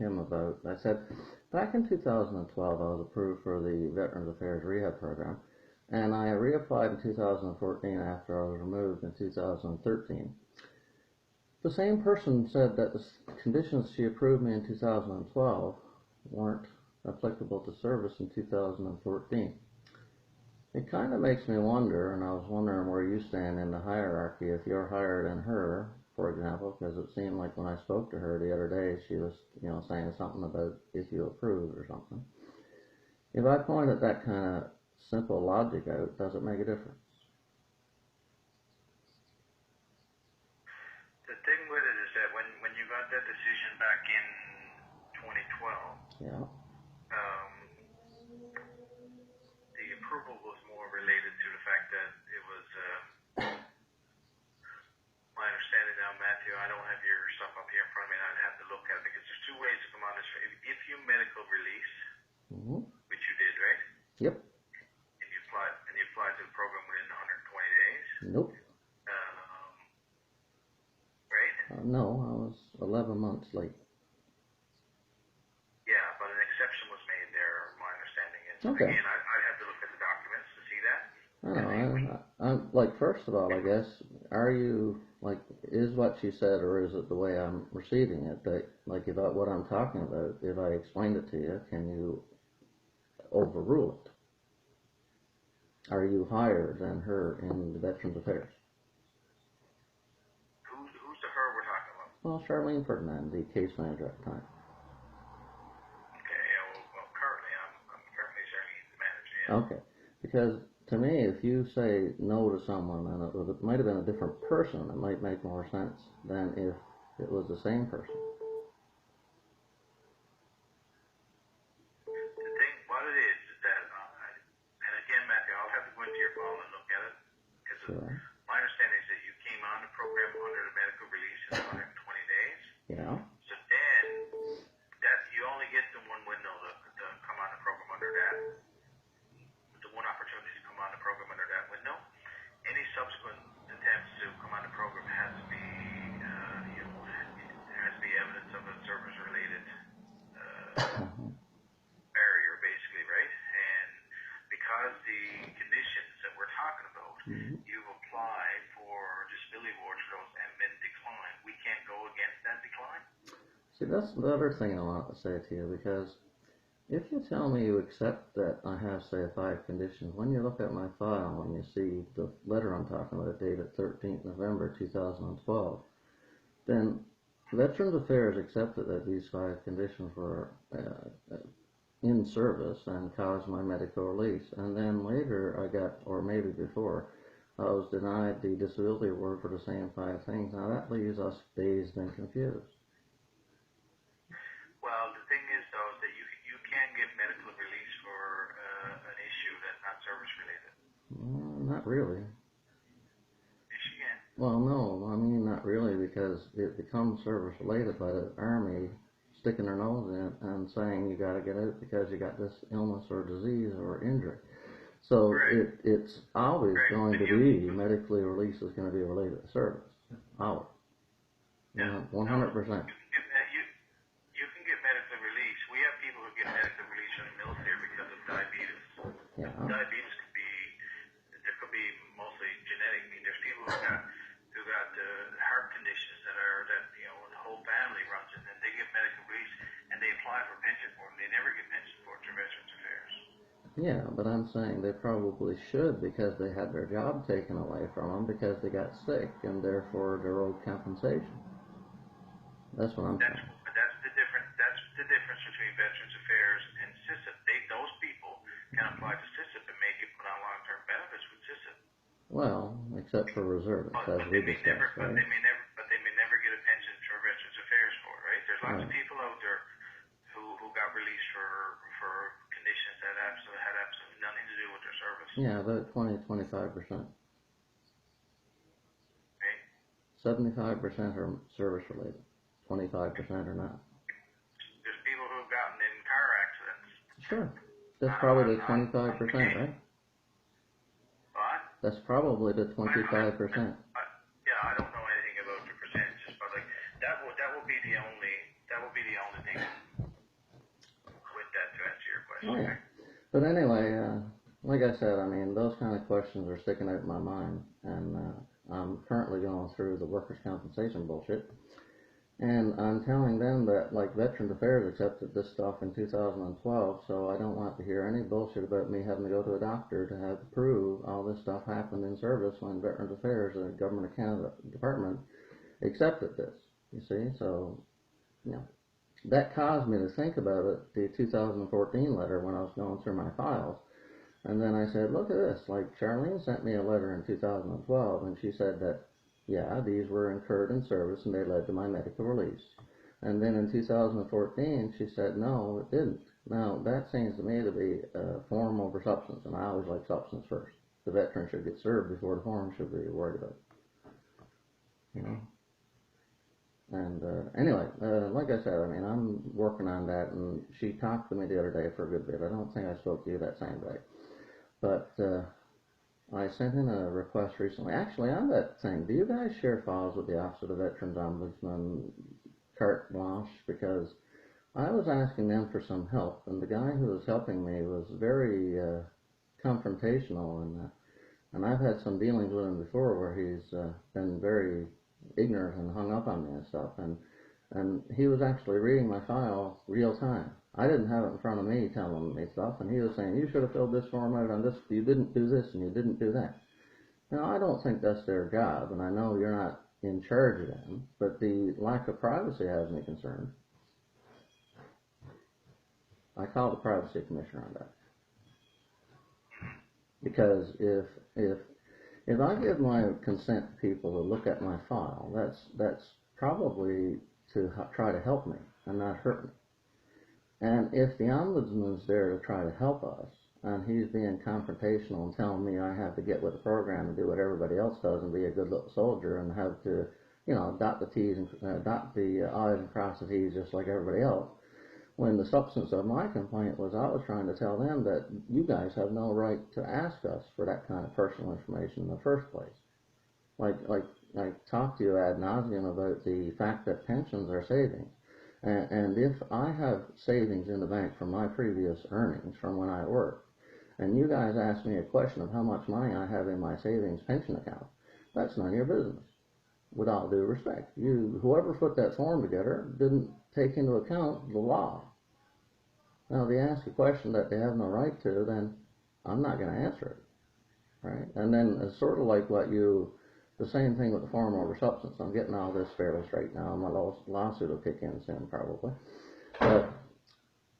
him about, I said, back in 2012 I was approved for the Veterans Affairs Rehab Program, and I reapplied in 2014 after I was removed in 2013. The same person said that the conditions she approved me in 2012 weren't applicable to service in 2014. It kind of makes me wonder, and I was wondering where you stand in the hierarchy, if you're higher than her, for example, because it seemed like when I spoke to her the other day, she was, saying something about if you approve or something. If I pointed that kind of simple logic out, does it make a difference? The thing with it is that when you got that decision back in 2012, yeah, the approval was more related to the fact that it was, my understanding now, Matthew, I don't have your stuff up here in front of me, and I'd have to look at it, because there's two ways to come on this. If you medical release, which you did, right? Yep. And you applied to the program within 120 days? Nope. Right? No, I was 11 months late. Yeah, but an exception was made there, my understanding is. Okay. Again, I'd have to look at the documents to see that. I know. I'm like, first of all, I guess, are you, like, is what she said, or is it the way I'm receiving it, that, like, about what I'm talking about, if I explained it to you, can you overrule it? Are you higher than her in the Veterans Affairs? Who's the her we're talking about? Well, Charlene Ferdinand, the case manager at the time. Okay, well currently I'm currently Charlene's the manager, yeah. Okay, because to me, if you say no to someone and it might have been a different person, it might make more sense than if it was the same person. The thing, what it is that, and again, Matthew, I'll have to go into your file and look at it, because Sure. my understanding is that you came on the program under the medical release in 120 days. Yeah. So then, that you only get the one window to come on the program under that, the one opportunity to come on the program under that window. Any subsequent attempts to come on the program has to be, there has to be evidence of a service-related barrier, basically, right? And because the conditions that we're talking about, you've applied for disability awards for those and been declined. We can't go against that decline. See, that's the other thing I want to say to you, because if you tell me you accept that I have, say, 5 conditions, when you look at my file and you see the letter I'm talking about dated 13th November 2012, then Veterans Affairs accepted that these 5 conditions were in service and caused my medical release. And then later I got, or maybe before, I was denied the disability award for the same 5 things. Now that leaves us dazed and confused. Well, the thing is, though, is that you can get medical release for an issue that's not service-related. Not really. Yes, you can. Well, no, I mean not really, because it becomes service-related by the Army sticking their nose in and saying you got to get out because you got this illness or disease or injury. So it's always going to be, medically release is going to be related to service. Always. Yeah. 100%. You can get medical release. We have people who get medical release from the military because of diabetes. Yeah. Diabetes could be mostly genetic. I mean, there's people who got heart conditions that the whole family runs it, and they get medical release, and they apply for pension for them. They never get pension for it through Veterans Affairs. Yeah, but I'm saying they probably should, because they had their job taken away from them because they got sick, and therefore they're owed compensation. That's what I'm saying. That's the difference. That's the difference between Veterans Affairs and CISIP. Those people can apply to CISIP and make it put on long-term benefits with CISIP. Well, except for reservists, as we discussed, right? But they may never get a pension through Veterans Affairs for it, right? There's lots of people out there who got released for conditions that had absolutely nothing to do with their service. Yeah, about 20-25%. Right? 75% are service-related. 25% are not. There's people who've gotten in car accidents. Sure. That's probably the 25%, right? What? That's probably the 25%. Yeah, I don't know anything about the percentages, but like that will be the only thing. Oh yeah. But anyway, like I said, I mean, those kind of questions are sticking out in my mind, and I'm currently going through the workers' compensation bullshit. And I'm telling them that, like, Veterans Affairs accepted this stuff in 2012, so I don't want to hear any bullshit about me having to go to a doctor to have to prove all this stuff happened in service when Veterans Affairs, the Government of Canada Department, accepted this. You see, so, you know, that caused me to think about it, the 2014 letter, when I was going through my files. And then I said, look at this, like, Charlene sent me a letter in 2012, and she said that, yeah, these were incurred in service and they led to my medical release. And then in 2014, she said, no, it didn't. Now, that seems to me to be form over substance, and I always like substance first. The veteran should get served before the form should be worried about, you know. And anyway, like I said, I mean, I'm working on that, and she talked to me the other day for a good bit. I don't think I spoke to you that same day. But I sent in a request recently. Actually, on that thing, do you guys share files with the Office of the Veterans Ombudsman, carte blanche? Because I was asking them for some help, and the guy who was helping me was very confrontational, and I've had some dealings with him before where he's been very ignorant and hung up on me and stuff, and he was actually reading my file real time. I didn't have it in front of me telling me stuff, and he was saying, you should have filled this form out on this, you didn't do this, and you didn't do that. Now, I don't think that's their job, and I know you're not in charge of them, but the lack of privacy has me concerned. I call the privacy commissioner on that. Because if I give my consent to people to look at my file, that's probably to try to help me and not hurt me. And if the ombudsman's there to try to help us, and he's being confrontational and telling me I have to get with the program and do what everybody else does and be a good little soldier and have to, you know, dot the T's and dot the I's and cross the T's just like everybody else, when the substance of my complaint was I was trying to tell them that you guys have no right to ask us for that kind of personal information in the first place. Like I talked to you ad nauseum about the fact that pensions are savings. And if I have savings in the bank from my previous earnings from when I worked, and you guys ask me a question of how much money I have in my savings pension account, that's none of your business. With all due respect, whoever put that form together didn't take into account the law. Now, if they ask a question that they have no right to, then I'm not going to answer it, right? And then it's sort of like the same thing with the form over substance. I'm getting all this fairly straight now. My lawsuit will kick in soon, probably. But,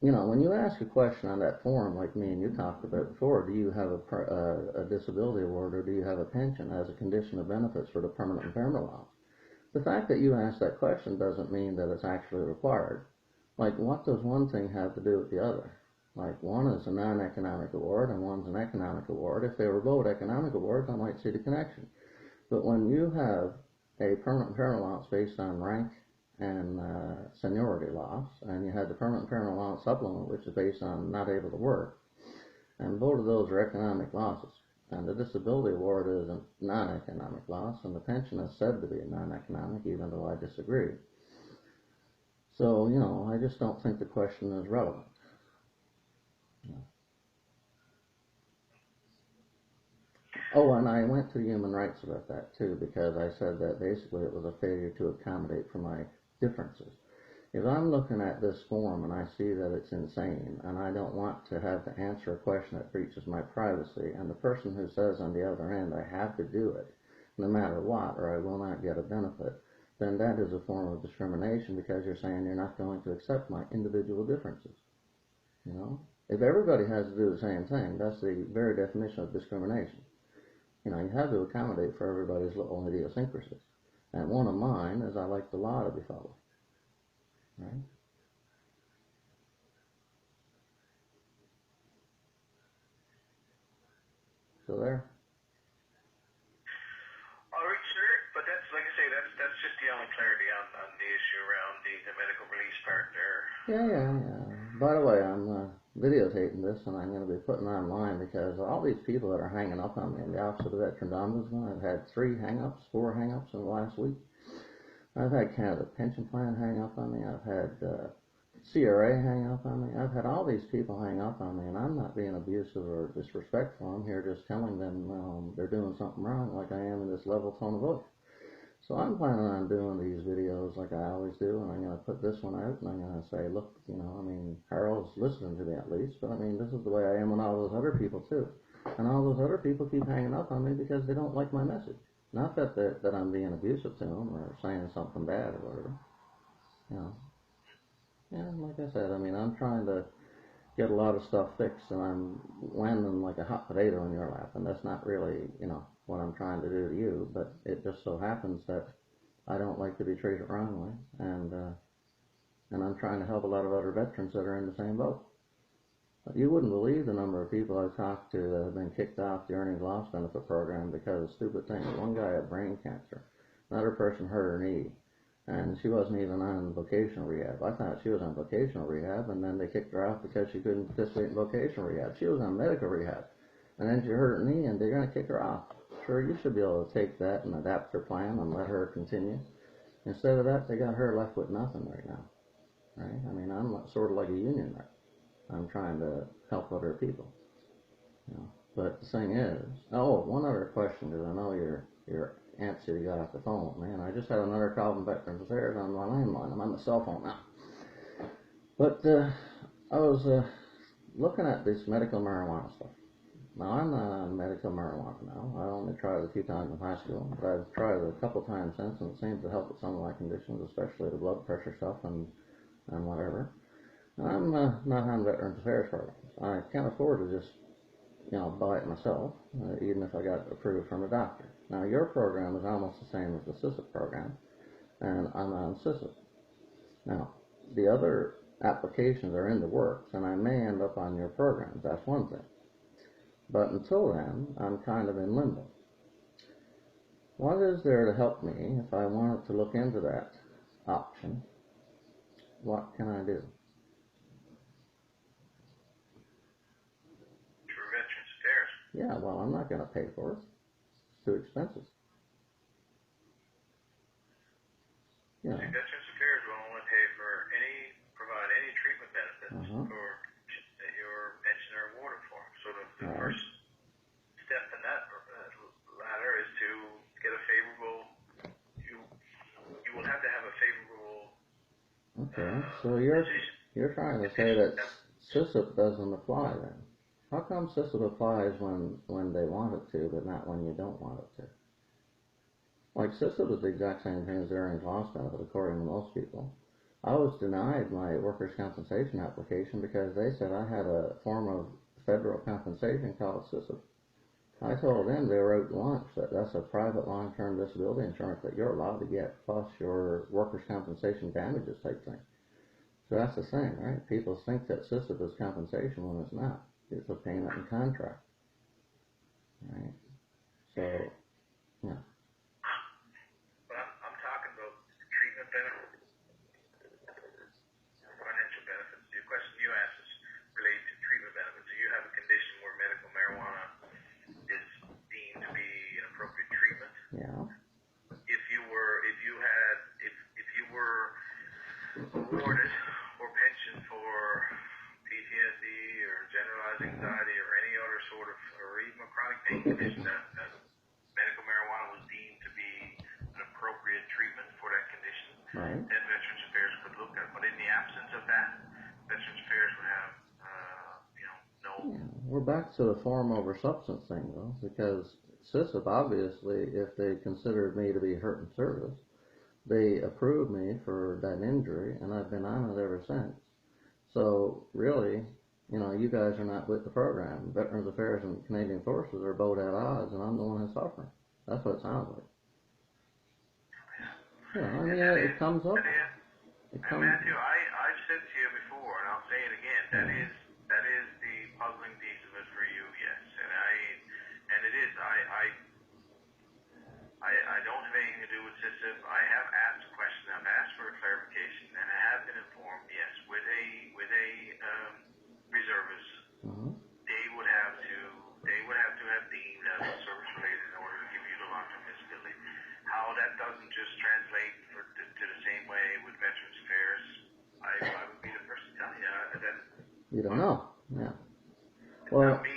you know, when you ask a question on that form, like me and you talked about before, do you have a disability award or do you have a pension as a condition of benefits for the permanent impairment law? The fact that you ask that question doesn't mean that it's actually required. Like, what does one thing have to do with the other? Like, one is a non-economic award and one's an economic award. If they were both economic awards, I might see the connection. But when you have a permanent impairment allowance based on rank and seniority loss, and you had the permanent impairment allowance supplement, which is based on not able to work, and both of those are economic losses, and the disability award is a non-economic loss, and the pension is said to be a non-economic, even though I disagree. So, you know, I just don't think the question is relevant. Oh, and I went to human rights about that too, because I said that basically it was a failure to accommodate for my differences. If I'm looking at this form and I see that it's insane, and I don't want to have to answer a question that breaches my privacy, and the person who says on the other end I have to do it, no matter what, or I will not get a benefit, then that is a form of discrimination because you're saying you're not going to accept my individual differences. You know? If everybody has to do the same thing, that's the very definition of discrimination. You know, you have to accommodate for everybody's little idiosyncrasies. And one of mine is I like the law to be followed. Right? So there. All right, sir. But that's, like I say, that's just the only clarity on the issue around the medical release part there. Yeah. By the way, I'm videotaping this, and I'm going to be putting it online because all these people that are hanging up on me in the Office of the Veterans Ombudsman, I've had 4 hang-ups in the last week. I've had Canada Pension Plan hang up on me. I've had CRA hang up on me. I've had all these people hang up on me, and I'm not being abusive or disrespectful. I'm here just telling them they're doing something wrong, like I am in this level tone of voice. So I'm planning on doing these videos like I always do, and I'm going to put this one out, and I'm going to say, look, Harold's listening to me at least, but this is the way I am with all those other people too. And all those other people keep hanging up on me because they don't like my message. Not that I'm being abusive to them or saying something bad or whatever. Yeah, like I said, I'm trying to get a lot of stuff fixed, and I'm landing like a hot potato in your lap, and that's not really, what I'm trying to do to you, but it just so happens that I don't like to be treated wrongly, and I'm trying to help a lot of other veterans that are in the same boat. But you wouldn't believe the number of people I've talked to that have been kicked off the earnings loss benefit program because of stupid things. One guy had brain cancer, another person hurt her knee, and she wasn't even on vocational rehab. I thought she was on vocational rehab, and then they kicked her off because she couldn't participate in vocational rehab. She was on medical rehab, and then she hurt her knee, and they're going to kick her off. Sure, you should be able to take that and adapt her plan and let her continue. Instead of that, they got her left with nothing right now. Right? I'm sort of like a union rep. I'm trying to help other people. But the thing is, one other question, because I know your answer you got off the phone. Man, I just had another call from Veterans Affairs on my landline. I'm on the cell phone now. But I was looking at this medical marijuana stuff. Now, I'm not on medical marijuana now. I only tried it a few times in high school, but I've tried it a couple times since, and it seems to help with some of my conditions, especially the blood pressure stuff and whatever. And I'm not on Veterans Affairs programs. I can't afford to just, buy it myself, even if I got approved from a doctor. Now, your program is almost the same as the CISIP program, and I'm on CISIP. Now, the other applications are in the works, and I may end up on your programs. That's one thing. But until then, I'm kind of in limbo. What is there to help me if I wanted to look into that option? What can I do? For Veterans Affairs. Yeah, well, I'm not going to pay for it. It's too expensive. Yeah. See, Veterans Affairs will only provide any treatment benefits for your pensioner awarded for. So the first step in that ladder is to get a favorable. You will have to have a favorable. Okay, so you're trying to say that CISIP doesn't apply then? How come CISIP applies when they want it to, but not when you don't want it to? Like, CISIP is the exact same thing as the earnings loss benefit, according to most people. I was denied my workers' compensation application because they said I had a form of federal compensation called CISIP. I told them they were out to lunch that that's a private long-term disability insurance that you're allowed to get, plus your workers' compensation damages type thing. So that's the thing, right? People think that CISIP is compensation when it's not. It's a payment in contract, right? So, yeah. But I'm talking about treatment benefits, financial benefits. The question you asked is related to treatment benefits. So you have a condition where medical marijuana is deemed to be an appropriate treatment. Yeah. If you were awarded or pensioned for PTSD or generalized anxiety or any other sort of, or even a chronic pain condition that medical marijuana was deemed to be an appropriate treatment for that condition, then Veterans Affairs could look at it. But in the absence of that, Veterans Affairs would have, no. Yeah. We're back to the form over substance thing, though, because CISIP, obviously, if they considered me to be hurt in service, they approved me for that injury, and I've been on it ever since. So, really, you guys are not with the program. Veterans Affairs and Canadian Forces are both at odds, and I'm the one who's suffering. That's what it sounds like. Yeah, it comes up. Matthew, I've said to you before, and I'll say it again, that is the puzzling piece of it for you, yes. And it is, I don't have anything to do with CISIP. I have asked a question, I've asked for a clarification, and I have been informed, yes, with a reservist, they would have to have deemed as service related in order to give you the long-term disability. How that doesn't just translate to the same way with Veterans Affairs, I would be the first You don't know. Yeah. It's Well, not me.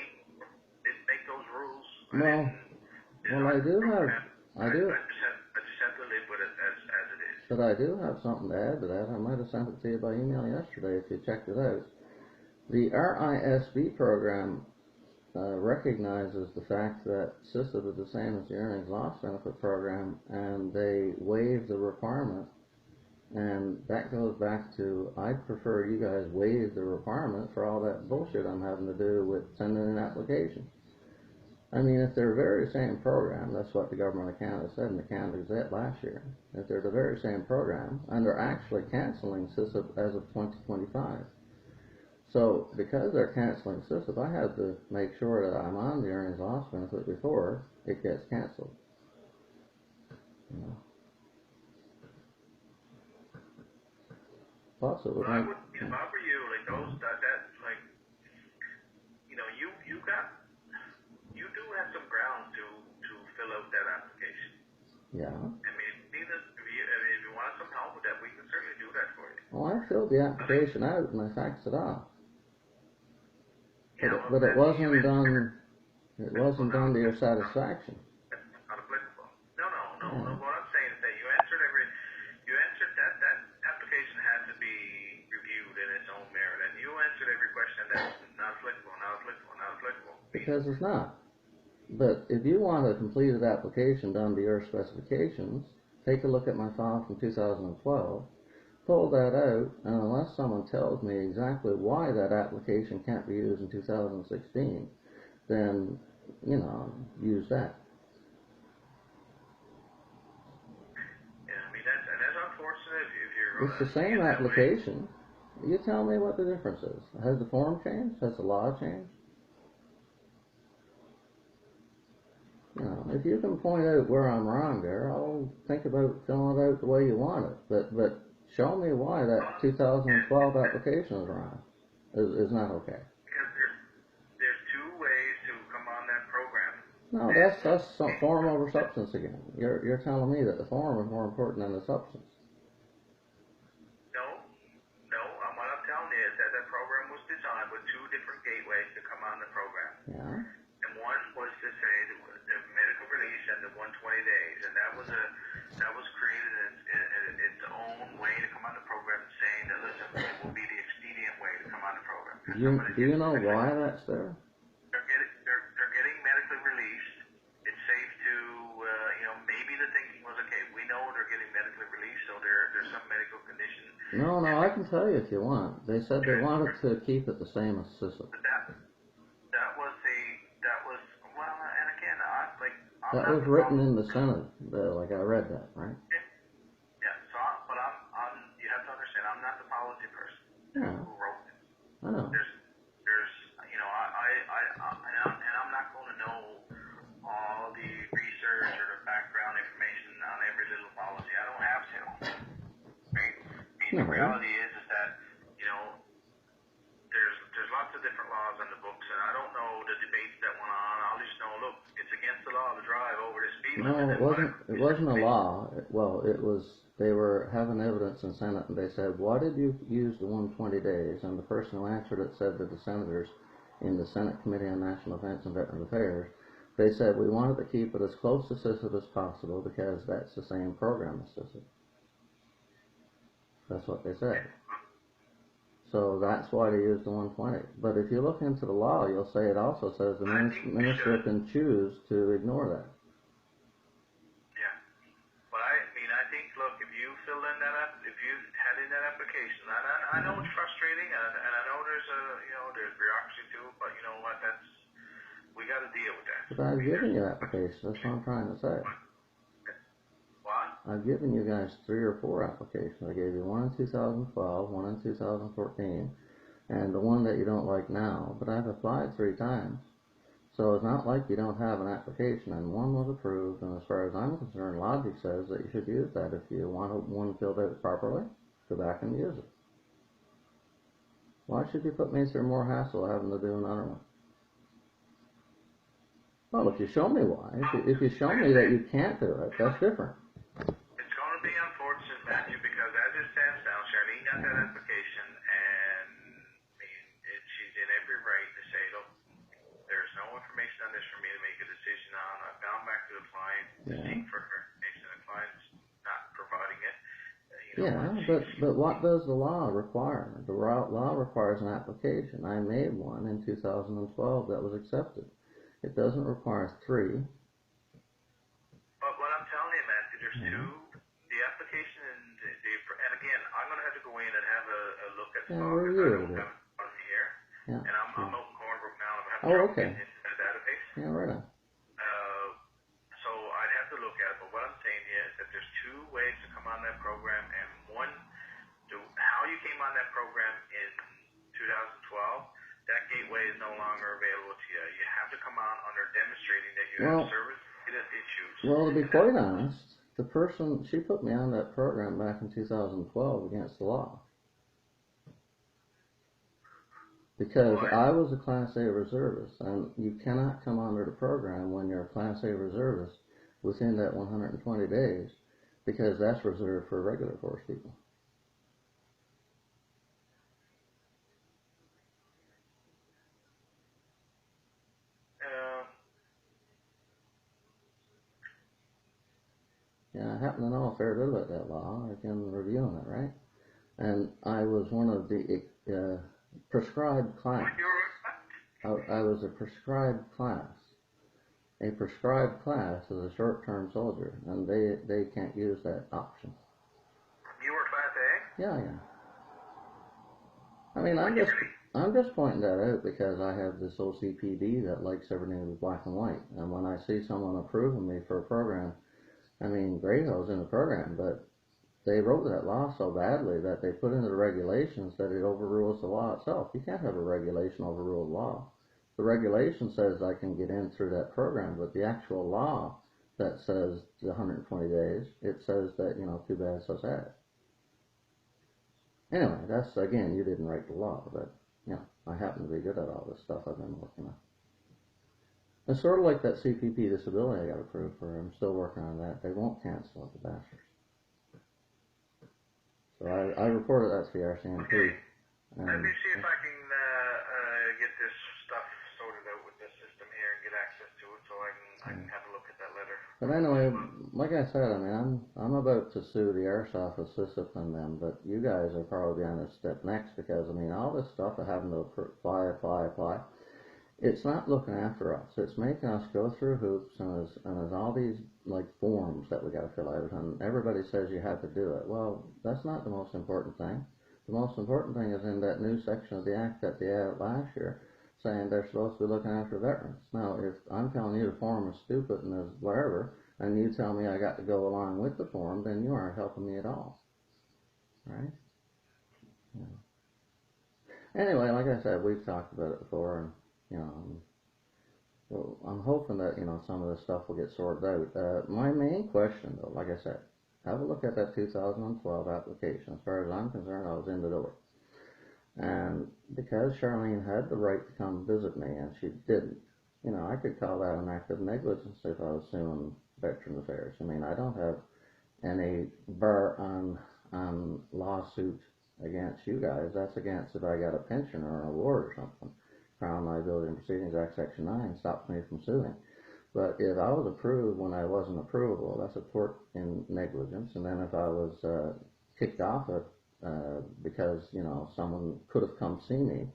Didn't make those rules. no. Well, I do have. I do. I just have to live with it as it is. But I do have something to add to that. I might have sent it to you by email yesterday if you checked it out. The RISB program recognizes the fact that CISA is the same as the Earnings Loss Benefit program, and they waive the requirement. And that goes back to, I'd prefer you guys waive the requirement for all that bullshit I'm having to do with sending an application. I mean, if they're the very same program, that's what the government of Canada said in the Canada Gazette last year. If they're the very same program, and they're actually cancelling CISA as of 2025. So, because they're cancelling CISA, I have to make sure that I'm on the earnings loss benefit before it gets canceled. You know. Plus, it would well, make... if I were you, like those, like, you know, you do have some grounds to fill out that application. Yeah. I mean, if you want some help with that, we can certainly do that for you. Well, I filled the application out and I faxed it off. Yeah, But it wasn't done. It wasn't done to your satisfaction. That's not applicable. No. What I'm saying is that you answered that application has to be reviewed in its own merit, and you answered every question that's not applicable. Because it's not. But if you want a completed application done to your specifications, take a look at my file from 2012, pull that out, and unless someone tells me exactly why that application can't be used in 2016, then, you know, use that. Yeah, I mean, that's unfortunate if you're... It's the same application. You tell me what the difference is. Has the form changed? Has the law changed? You know, if you can point out where I'm wrong there, I'll think about filling it out the way you want it. But show me why that 2012 application is wrong. Is not okay. Because there's two ways to come on that program. No, that's some form over substance again. You're telling me that the form is more important than the substance. No. What I'm telling you is that program was designed with two different gateways to come on the program. Yeah. And one was to say the medical release and the 120 days, and that was created in its own way to come on the program, saying that listen, it will be the expedient way to come on the program. Do you know why that's there? They're getting medically released. It's safe to maybe the thinking was okay. We know they're getting medically released, so there's some medical condition. No, I can tell you if you want. They said they wanted to keep it the same as CISA. That was written in the Senate, like I read that, right? Yeah, so, but you have to understand, I'm not the policy person who wrote it. I know. There's, and I'm not going to know all the research or the background information on every little policy. I don't have to, right? The reality is that, there's lots of different laws on the books, and I don't know the debates that went on. I'll just know, look, it's against the law to drive over the speed limit. No, it wasn't a law. It was, they were having evidence in Senate, and they said, why did you use the 120 days? And the person who answered it said that the senators in the Senate Committee on National Defense and Veterans Affairs, they said, we wanted to keep it as close to CISA as possible because that's the same program as CISA. That's what they said. So that's why they used the 120. But if you look into the law, you'll say it also says the minister can choose to ignore that. Yeah. But I think, look, if you fill in if you had in that application, I know it's frustrating, and I know there's bureaucracy too, but you know what, we got to deal with that. But I've given you applications, that's what I'm trying to say. What? I've given you guys 3 or 4 applications. I gave you one in 2012, one in 2014, and the one that you don't like now. But I've applied 3 times. So it's not like you don't have an application, and one was approved, and as far as I'm concerned, logic says that you should use that. If you want one filled out properly, go back and use it. Why should you put me through more hassle having to do another one? Well, if you show me why, if you show me that you can't do it, that's different. It's going to be unfortunate, Matthew, because as it stands now, Charlene got that application, and I mean, Yeah, but what does the law require? The law requires an application. I made one in 2012 that was accepted. It doesn't require 3. But what I'm telling you, man, there's two. The application and again, I'm going to have to go in and have a look at the law because I don't have it on me here. Yeah. And I'm out in Cornbrook now, and I'm having Oh, trouble okay. getting into the database. Yeah, right on. So I'd have to look at it. But what I'm saying is that there's 2 ways to come on that program, and one, how you came on that program in 2012. That gateway is no longer available to you. You have to come on under demonstrating that you have service-related issues. Well, to be quite honest, the person, she put me on that program back in 2012 against the law. Because I was a Class A reservist, and you cannot come under the program when you're a Class A reservist within that 120 days, because that's reserved for regular force people. Yeah, I happen to know a fair bit about that law. I've been reviewing it, right? And I was one of the prescribed class. I was a prescribed class. A prescribed class is a short-term soldier, and they can't use that option. You were Class A? Yeah. I mean, I'm just pointing that out because I have this OCPD that likes everything black and white, and when I see someone approving me for a program, I mean, great, I was in the program, but they wrote that law so badly that they put into the regulations that it overrules the law itself. You can't have a regulation overrule the law. The regulation says I can get in through that program, but the actual law that says the 120 days, it says that, too bad, so sad. Anyway, that's, again, you didn't write the law, but, I happen to be good at all this stuff I've been working on. It's sort of like that CPP disability I got approved for. I'm still working on that. They won't cancel it, the bastards. So I reported that to the RCMP. Okay. Let me see if I can get this stuff sorted out with the system here and get access to it so I can have a look at that letter. But anyway, like I said, I mean, I'm about to sue the Air's office, discipline them, but you guys are probably on a step next because, I mean, all this stuff of having to apply, it's not looking after us. It's making us go through hoops, and there's all these, like, forms that we got to fill out, and everybody says you have to do it. Well, that's not the most important thing. The most important thing is in that new section of the Act that they added last year, saying they're supposed to be looking after veterans. Now, if I'm telling you the form is stupid and is whatever, and you tell me I got to go along with the form, then you aren't helping me at all. Right? Yeah. Anyway, like I said, we've talked about it before, and, well, I'm hoping that, some of this stuff will get sorted out. My main question, though, like I said, have a look at that 2012 application. As far as I'm concerned, I was in the door. And because Charlene had the right to come visit me, and she didn't, I could call that an act of negligence if I was suing Veterans Affairs. I mean, I don't have any bar on lawsuit against you guys. That's against if I got a pension or an award or something. Crown Liability and Proceedings Act Section 9 stops me from suing. But if I was approved when I wasn't approvable, that's a tort in negligence. And then if I was kicked off it because, someone could have come see me,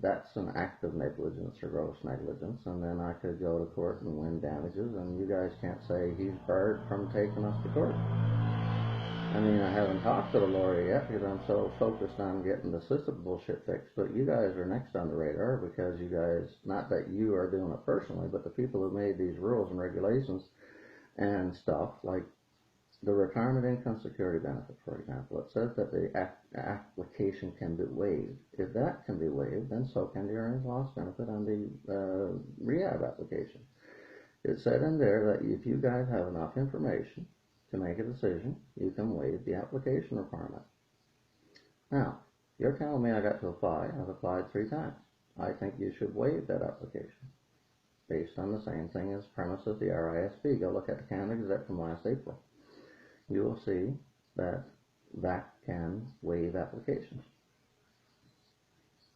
that's an act of negligence or gross negligence. And then I could go to court and win damages, and you guys can't say he's barred from taking us to court. I mean, I haven't talked to the lawyer yet because I'm so focused on getting the system bullshit fixed, but you guys are next on the radar because you guys, not that you are doing it personally, but the people who made these rules and regulations and stuff, like the Retirement Income Security Benefit, for example, it says that the application can be waived. If that can be waived, then so can the earnings loss benefit on the rehab application. It said in there that if you guys have enough information to make a decision, you can waive the application requirement. Now, you're telling me I got to apply. I've applied 3 times. I think you should waive that application based on the same thing as premise of the RISP. Go look at the Canada Gazette from last April. You will see that VAC can waive applications.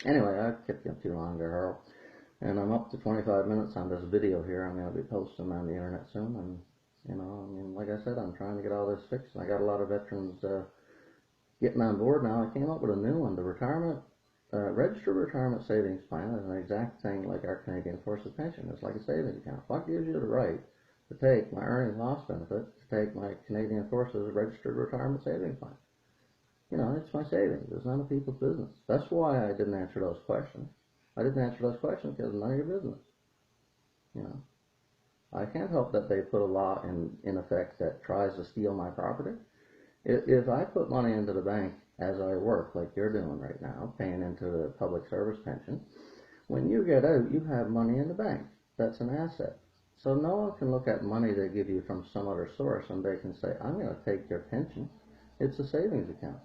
Anyway, I've kept you too long there, Harold. And I'm up to 25 minutes on this video here. I'm going to be posting on the internet soon, and You know, I mean, like I said, I'm trying to get all this fixed. I got a lot of veterans getting on board now. I came up with a new one. The registered retirement savings plan is an exact thing like our Canadian Forces pension. It's like a savings account. What gives you the right to take my earnings loss benefit, to take my Canadian Forces registered retirement savings plan? You know, it's my savings. It's none of people's business. That's why I didn't answer those questions. I didn't answer those questions because it's none of your business. You know, I can't help that they put a law in effect that tries to steal my property. If I put money into the bank as I work, like you're doing right now, paying into the public service pension, when you get out, you have money in the bank. That's an asset. So no one can look at money they give you from some other source and they can say, I'm going to take your pension. It's a savings account.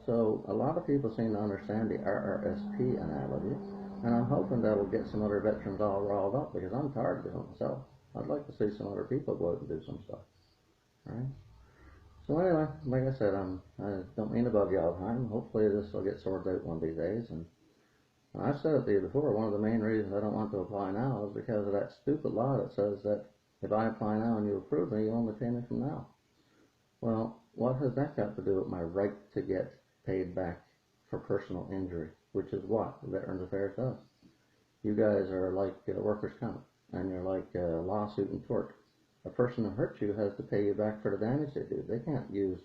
So a lot of people seem to understand the RRSP analogy, and I'm hoping that'll get some other veterans all riled up because I'm tired of doing it myself. I'd like to see some other people go out and do some stuff. All right? So anyway, like I said, I don't mean to bug you all the time. Hopefully this will get sorted out one of these days. And I've said it to you before, one of the main reasons I don't want to apply now is because of that stupid law that says that if I apply now and you approve me, you only pay me from now. Well, what has that got to do with my right to get paid back for personal injury, which is what Veterans Affairs does? You guys are like workers' comp, and you're like lawsuit and tort. A person who hurts you has to pay you back for the damage they do. They can't use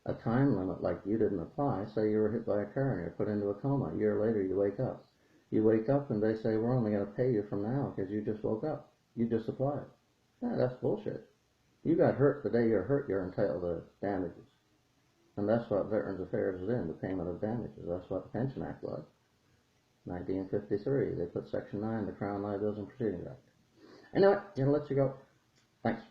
a time limit like you didn't apply. Say you were hit by a car and you're put into a coma. A year later you wake up. You wake up and they say, we're only going to pay you from now because you just woke up. You just applied. Yeah, that's bullshit. You got hurt the day you're hurt, you're entitled to damages. And that's what Veterans Affairs is in, the payment of damages. That's what the Pension Act was. 1953, they put Section 9, the Crown Liabilities and Proceedings Act. Anyway, I'm going to let you go. Thanks.